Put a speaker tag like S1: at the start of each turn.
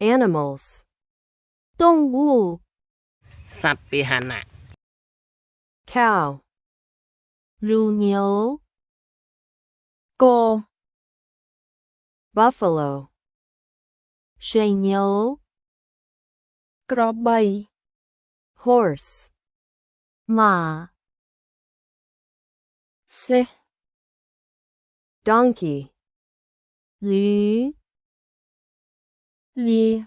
S1: animals
S2: 动物
S3: สัตว์ปีหนะ
S1: cow
S2: 乳牛
S4: โก
S1: buffalo
S2: 水牛
S4: กระบอย
S1: horse
S2: 马
S4: เซ
S1: donkey
S2: 驴
S4: ลี